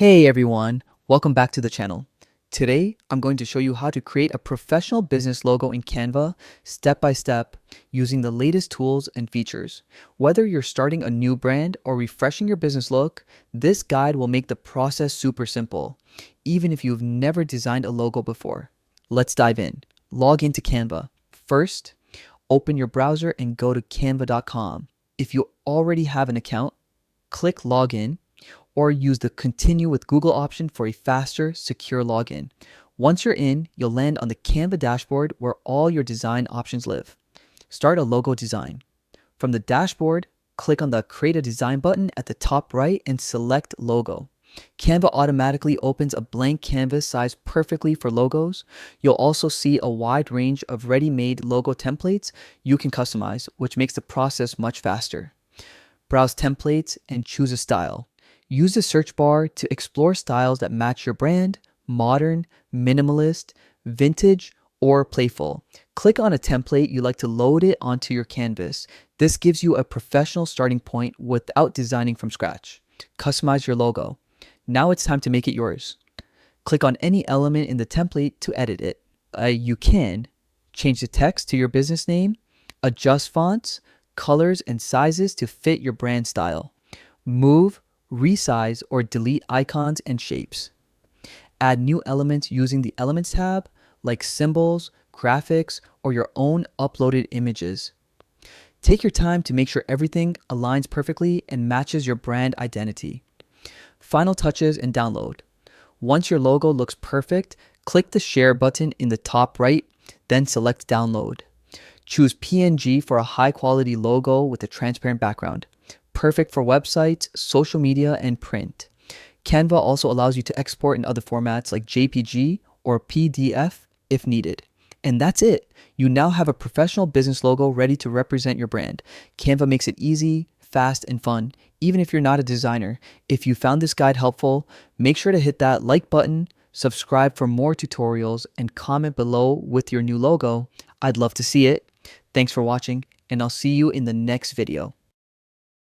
Hey everyone, welcome back to the channel. Today, I'm going to show you how to create a professional business logo in Canva step by step using the latest tools and features. Whether you're starting a new brand or refreshing your business look, this guide will make the process super simple, even if you've never designed a logo before. Let's dive in. Log into Canva. First, open your browser and go to canva.com. If you already have an account, click Login or use the Continue with Google option for a faster, secure login. Once you're in, you'll land on the Canva dashboard where all your design options live. Start a logo design. From the dashboard, click on the Create a Design button at the top right and select Logo. Canva automatically opens a blank canvas sized perfectly for logos. You'll also see a wide range of ready-made logo templates you can customize, which makes the process much faster. Browse templates and choose a style. Use the search bar to explore styles that match your brand: modern, minimalist, vintage, or playful. Click on a template you like to load it onto your canvas. This gives you a professional starting point without designing from scratch. Customize your logo. Now it's time to make it yours. Click on any element in the template to edit it. You can change the text to your business name, adjust fonts, colors, and sizes to fit your brand style. Move, resize, or delete icons and shapes. Add new elements using the Elements tab, like symbols, graphics, or your own uploaded images. Take your time to make sure everything aligns perfectly and matches your brand identity. Final touches and download. Once your logo looks perfect, click the Share button in the top right, then select Download. Choose PNG for a high-quality logo with a transparent background. Perfect for websites, social media, and print. Canva also allows you to export in other formats like JPG or PDF if needed. And that's it. You now have a professional business logo ready to represent your brand. Canva makes it easy, fast, and fun, even if you're not a designer. If you found this guide helpful, make sure to hit that like button, subscribe for more tutorials, and comment below with your new logo. I'd love to see it. Thanks for watching, and I'll see you in the next video.